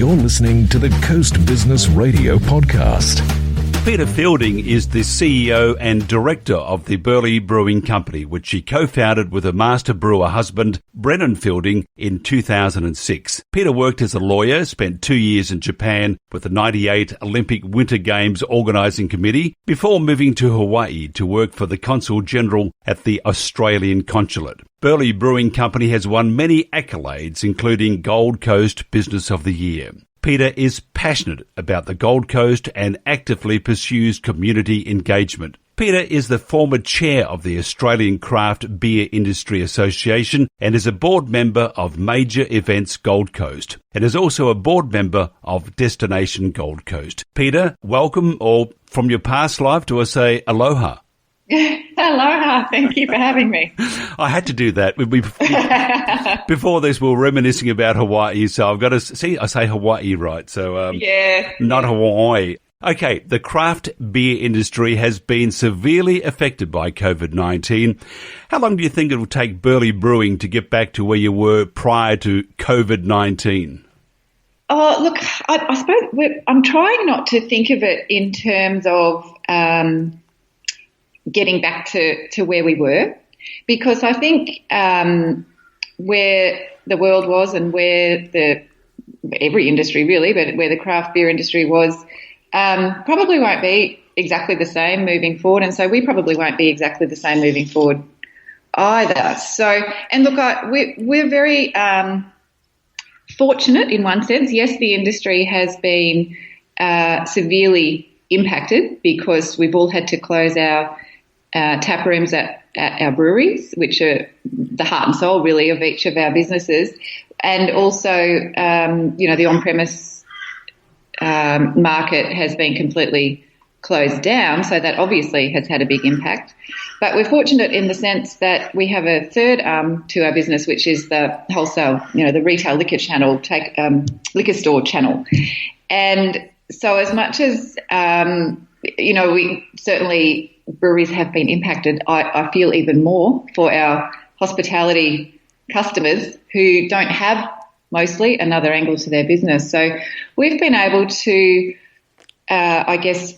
You're listening to the Coast Business Radio podcast. Peta Fielding is the CEO and director of the Burleigh Brewing Company, which she co-founded with her master brewer husband, Brennan Fielding, in 2006. Peta worked as a lawyer, spent 2 years in Japan with the 98 Olympic Winter Games Organising Committee, before moving to Hawaii to work for the Consul-General at the Australian Consulate. Burleigh Brewing Company has won many accolades, including Gold Coast Business of the Year. Peta is passionate about the Gold Coast and actively pursues community engagement. Peta is the former chair of the Australian Craft Beer Industry Association and is a board member of Major Events Gold Coast and is also a board member of Destination Gold Coast. Peta, welcome, or from your past life, do I say aloha? Aloha, thank you for having me. I had to do that. Before this, we were reminiscing about Hawaii, so I've got to see, I say Hawaii right, so not Hawaii. Okay, the craft beer industry has been severely affected by COVID-19. How long do you think it will take Burley Brewing to get back to where you were prior to COVID-19? Oh, look, I suppose I'm trying not to think of it in terms of getting back to where we were, because I think where the world was and where every industry really, but where the craft beer industry was, probably won't be exactly the same moving forward, and so we probably won't be exactly the same moving forward either. So, and look, we're very fortunate in one sense. Yes, the industry has been severely impacted because we've all had to close our tap rooms at our breweries, which are the heart and soul really of each of our businesses, and also the on-premise market has been completely closed down, so that obviously has had a big impact. But we're fortunate in the sense that we have a third arm to our business, which is the wholesale, the retail liquor channel, liquor store channel. And so as much as, we certainly breweries have been impacted, I feel even more for our hospitality customers who don't have mostly another angle to their business. So we've been able to,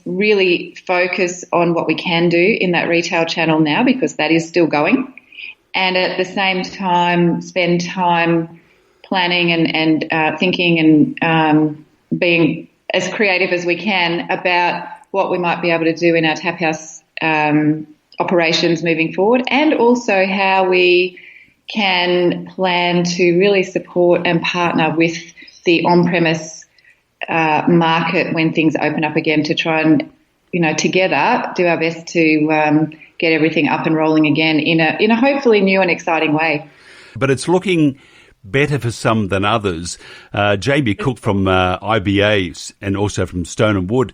really focus on what we can do in that retail channel now, because that is still going, and at the same time spend time planning and thinking and being as creative as we can about what we might be able to do in our tap house operations moving forward, and also how we can plan to really support and partner with the on-premise market when things open up again, to try and, together do our best to get everything up and rolling again in a hopefully new and exciting way. But it's looking better for some than others. Jamie Cook from IBA and also from Stone and Wood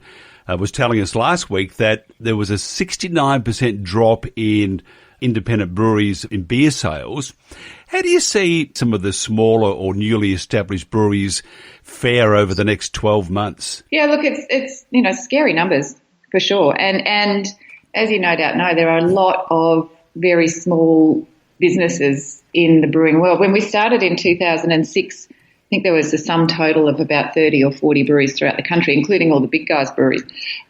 was telling us last week that there was a 69% drop in independent breweries in beer sales. How do you see some of the smaller or newly established breweries fare over the next 12 months? Yeah, look, it's scary numbers for sure. And as you no doubt know, there are a lot of very small businesses in the brewing world. When we started in 2006, I think there was a sum total of about 30 or 40 breweries throughout the country, including all the big guys' breweries.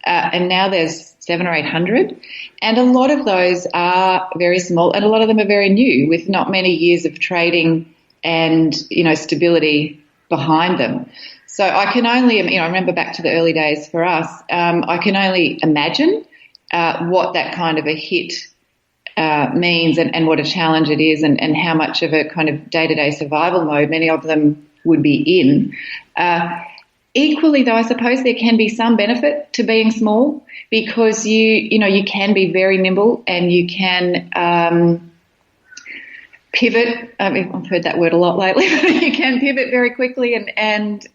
And now there's 700 or 800. And a lot of those are very small, and a lot of them are very new, with not many years of trading and, stability behind them. So I can only, I remember back to the early days for us, I can only imagine what that kind of a hit means and what a challenge it is, and how much of a kind of day-to-day survival mode many of them would be in. Equally, though, I suppose there can be some benefit to being small, because you can be very nimble and you can pivot. I've heard that word a lot lately. You can pivot very quickly and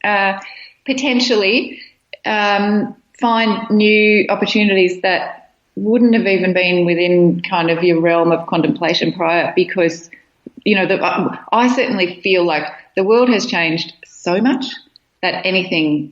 potentially find new opportunities that wouldn't have even been within kind of your realm of contemplation prior, because I certainly feel like the world has changed so much that anything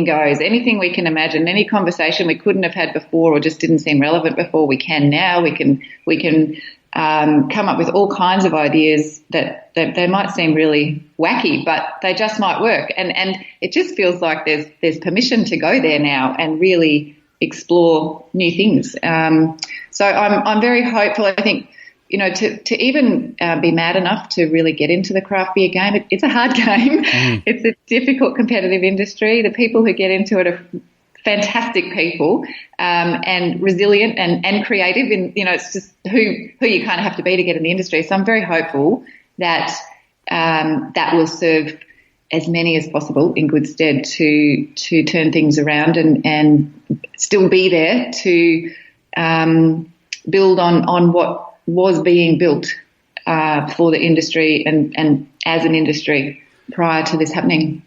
goes. Anything we can imagine, any conversation we couldn't have had before or just didn't seem relevant before, we can now. We can come up with all kinds of ideas that they might seem really wacky, but they just might work. And it just feels like there's permission to go there now and really explore new things. So I'm very hopeful. I think, to even be mad enough to really get into the craft beer game, it's a hard game. It's a difficult competitive industry. The people who get into it are fantastic people, and resilient and creative. It's just who you kind of have to be to get in the industry. So I'm very hopeful that that will serve as many as possible in good stead to turn things around and still be there to build on what was being built for the industry and as an industry prior to this happening.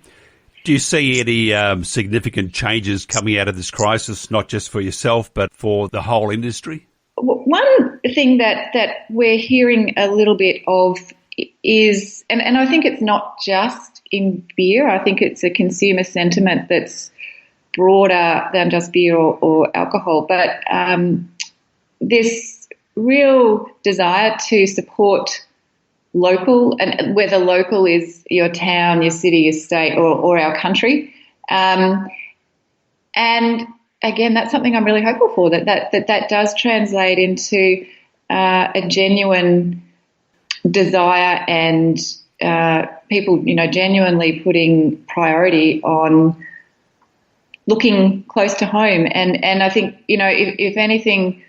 Do you see any significant changes coming out of this crisis, not just for yourself, but for the whole industry? One thing that we're hearing a little bit of is, and I think it's not just in beer, I think it's a consumer sentiment that's broader than just beer or alcohol, but this real desire to support local, and whether local is your town, your city, your state, or our country. And again, that's something I'm really hopeful for, that does translate into a genuine desire and people, genuinely putting priority on looking close to home. And I think, if anything,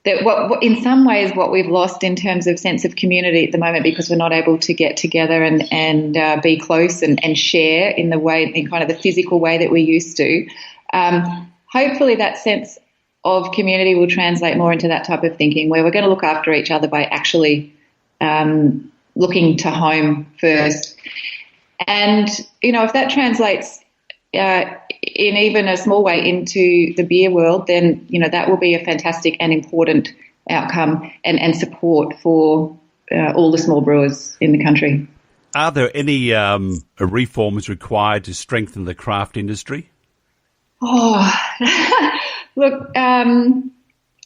that what in some ways what we've lost in terms of sense of community at the moment, because we're not able to get together and be close and share in kind of the physical way that we used to. Hopefully that sense of community will translate more into that type of thinking, where we're going to look after each other by actually looking to home first. And, if that translates in even a small way into the beer world, then, that will be a fantastic and important outcome and support for all the small brewers in the country. Are there any reforms required to strengthen the craft industry? Oh, look,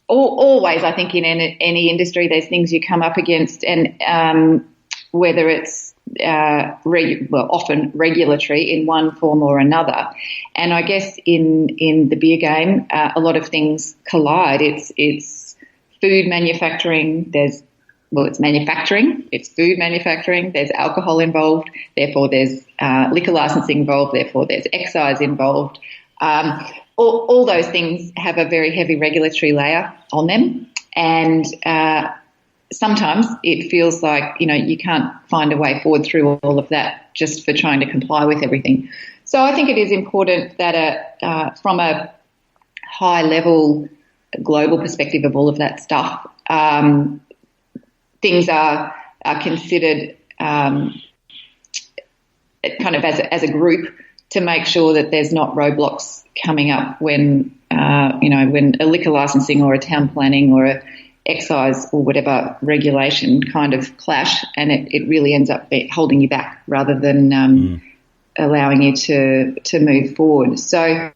always I think in any industry there's things you come up against, and whether it's often regulatory in one form or another. And I guess in the beer game, a lot of things collide. It's food manufacturing. It's manufacturing. It's food manufacturing. There's alcohol involved. Therefore, there's liquor licensing involved. Therefore, there's excise involved. All those things have a very heavy regulatory layer on them, and sometimes it feels like, you can't find a way forward through all of that just for trying to comply with everything. So I think it is important that from a high level global perspective of all of that stuff, things are considered kind of as a group to make sure that there's not roadblocks coming up when when a liquor licensing or a town planning or a excise or whatever regulation kind of clash, and it really ends up holding you back rather than allowing you to move forward. So,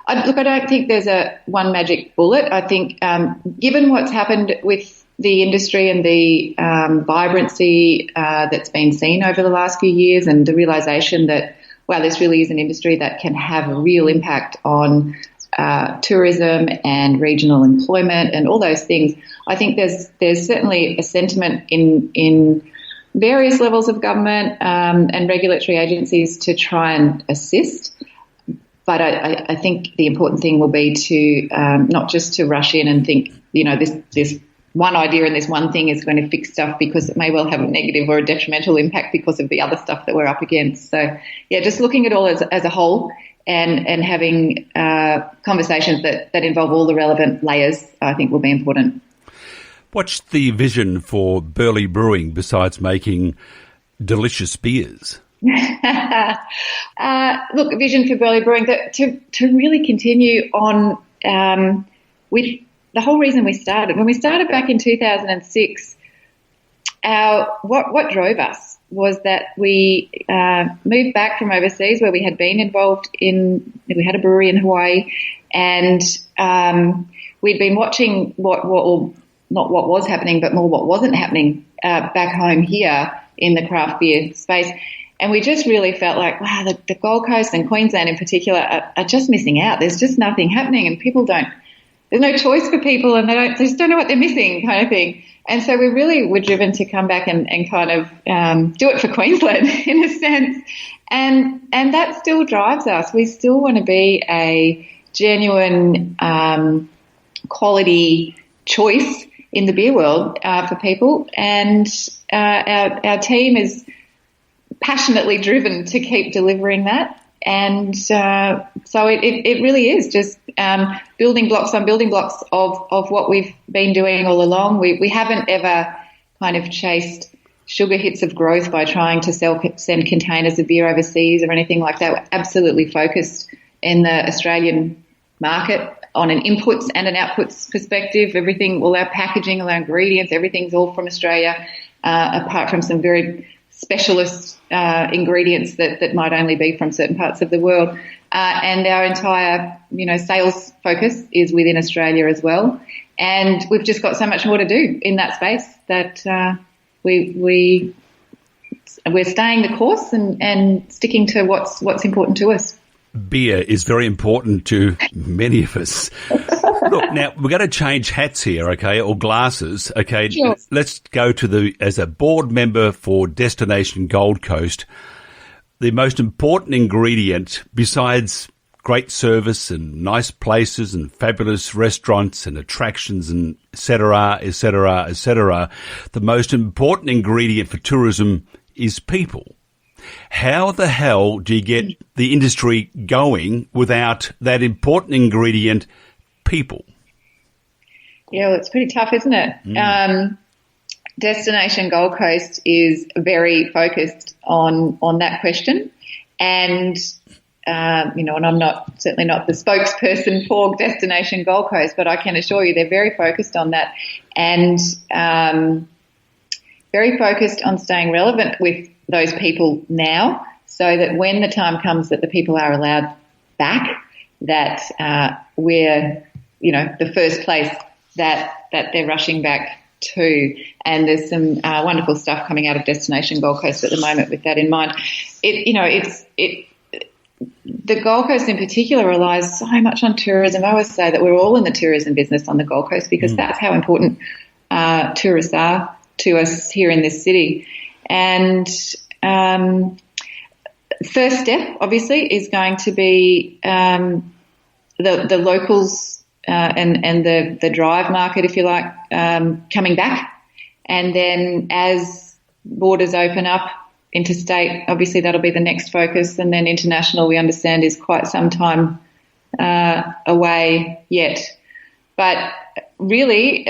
I don't think there's one magic bullet. I think given what's happened with the industry and the vibrancy that's been seen over the last few years, and the realisation that, wow, this really is an industry that can have a real impact on tourism and regional employment and all those things, I think there's certainly a sentiment in various levels of government and regulatory agencies to try and assist. But I think the important thing will be to not just to rush in and think, this one idea and this one thing is going to fix stuff, because it may well have a negative or a detrimental impact because of the other stuff that we're up against. So, yeah, just looking at all as a whole and having conversations that involve all the relevant layers, I think will be important. What's the vision for Burley Brewing besides making delicious beers? Look, vision for Burley Brewing, to really continue on with the whole reason we started. When we started back in 2006, what drove us was that we moved back from overseas, where we had been involved we had a brewery in Hawaii, and we'd been watching what not what was happening, but more what wasn't happening back home here in the craft beer space. And we just really felt like, wow, the Gold Coast and Queensland in particular are just missing out. There's just nothing happening, and there's no choice for people, and they just don't know what they're missing, kind of thing. And so we really were driven to come back and kind of do it for Queensland in a sense. And that still drives us. We still want to be a genuine quality choice in the beer world for people. And our team is passionately driven to keep delivering that. And so it really is just building blocks on building blocks of what we've been doing all along. We haven't ever kind of chased sugar hits of growth by trying to send containers of beer overseas or anything like that. We're absolutely focused in the Australian market on an inputs and an outputs perspective. Everything, all our packaging, all our ingredients, everything's all from Australia, apart from some very specialist ingredients that might only be from certain parts of the world. And our entire, sales focus is within Australia as well. And we've just got so much more to do in that space that we're staying the course and sticking to what's important to us. Beer is very important to many of us. Look, now we're going to change hats here, okay, or glasses, okay? Sure. Let's go as a board member for Destination Gold Coast, the most important ingredient besides great service and nice places and fabulous restaurants and attractions and et cetera, the most important ingredient for tourism is people. How the hell do you get the industry going without that important ingredient, people? Yeah, well, it's pretty tough, isn't it? Destination Gold Coast is very focused on that question. And, and I'm certainly not the spokesperson for Destination Gold Coast, but I can assure you they're very focused on that and very focused on staying relevant with those people now, so that when the time comes that the people are allowed back, that we're, the first place that they're rushing back to. And there's some wonderful stuff coming out of Destination Gold Coast at the moment with that in mind. The Gold Coast in particular relies so much on tourism. I always say that we're all in the tourism business on the Gold Coast because that's how important tourists are to us here in this city. And first step, obviously, is going to be the locals and the drive market, if you like, coming back. And then as borders open up, interstate, obviously that'll be the next focus. And then international, we understand, is quite some time away yet. But really,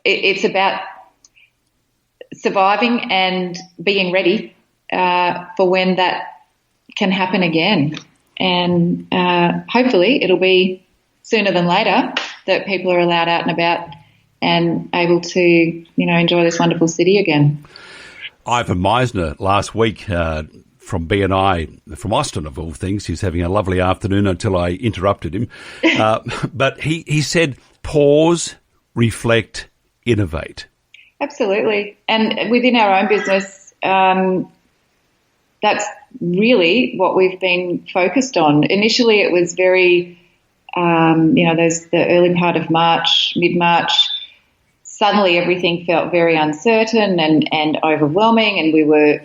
it's about surviving and being ready for when that can happen again. And hopefully it'll be sooner than later that people are allowed out and about and able to, enjoy this wonderful city again. Ivan Meisner last week from B&I, from Austin of all things, he was having a lovely afternoon until I interrupted him. But he said, pause, reflect, innovate. Absolutely. And within our own business, that's really what we've been focused on. Initially, it was very, there's the early part of March, mid-March. Suddenly, everything felt very uncertain and overwhelming, and we were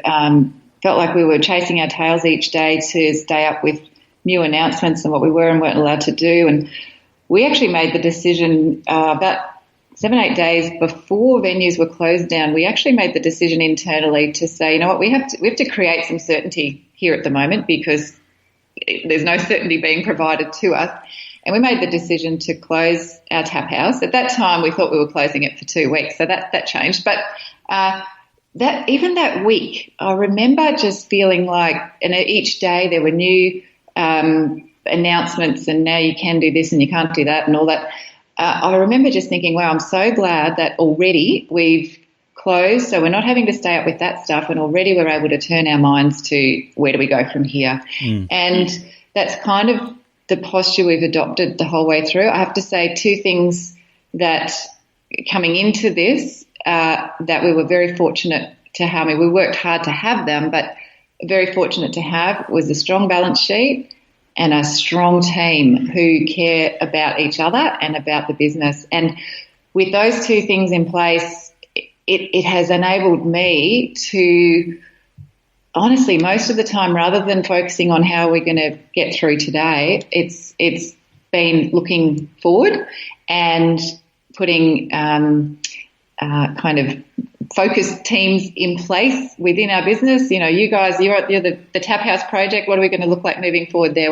felt like we were chasing our tails each day to stay up with new announcements and what we were and weren't allowed to do. And we actually made the decision about 7-8 days before venues were closed down. We actually made the decision internally to say, we have to create some certainty here at the moment because there's no certainty being provided to us. And we made the decision to close our tap house. At that time, we thought we were closing it for 2 weeks, so that changed. But that week, I remember just feeling like, and each day there were new announcements, and now you can do this and you can't do that and all that. I remember just thinking, wow, I'm so glad that already we've closed, so we're not having to stay up with that stuff, and already we're able to turn our minds to where do we go from here. And that's kind of the posture we've adopted the whole way through. I have to say two things that, coming into this that we were very fortunate to have. I mean, we worked hard to have them, but very fortunate to have was a strong balance sheet and a strong team who care about each other and about the business. And with those two things in place, it has enabled me to, honestly, most of the time, rather than focusing on how we're going to get through today, it's been looking forward and putting kind of focused teams in place within our business. You know, you guys, you're the Tap House project. What are we going to look like moving forward there?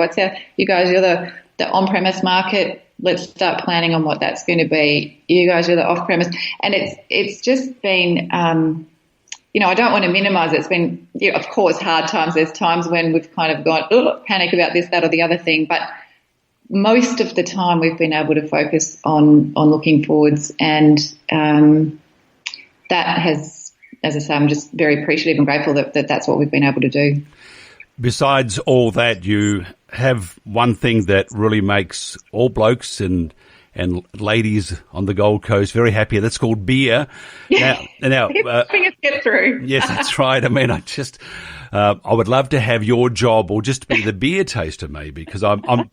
You guys, you're the on-premise market. Let's start planning on what that's going to be. You guys are the off-premise. And it's just been, I don't want to minimise it. It's been, of course, hard times. There's times when we've kind of gone, panic about this, that or the other thing. But most of the time we've been able to focus on looking forwards. And that has, as I say, I'm just very appreciative and grateful that that's what we've been able to do. Besides all that, you have one thing that really makes all blokes and ladies on the Gold Coast very happy. That's called beer. Now, fingers get through. Yes, that's right. I mean, I would love to have your job, or just be the beer taster, maybe, because I'm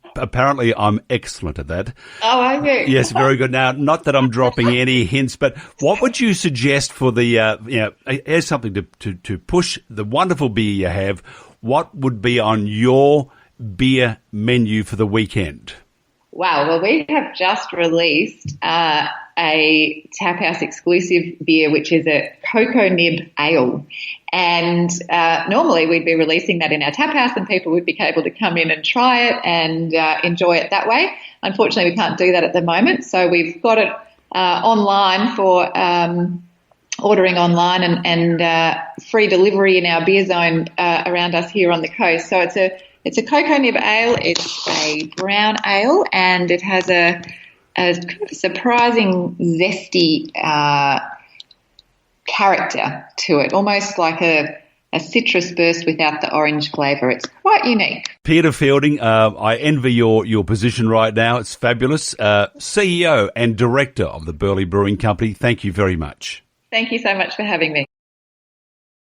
excellent at that. Oh, are you? Yes, very good. Now, not that I'm dropping any hints, but what would you suggest for the as something to push the wonderful beer you have? What would be on your beer menu for the weekend? Wow. Well, we have just released a Tap House exclusive beer, which is a cocoa nib ale. And normally we'd be releasing that in our Tap House and people would be able to come in and try it and enjoy it that way. Unfortunately, we can't do that at the moment. So we've got it online for ordering online and free delivery in our beer zone around us here on the coast. So it's a cocoa nib ale. It's a brown ale, and it has a kind of surprising zesty character to it, almost like a citrus burst without the orange flavour. It's quite unique. Peta Fielding, I envy your position right now. It's fabulous. CEO and Director of the Burley Brewing Company. Thank you very much. Thank you so much for having me.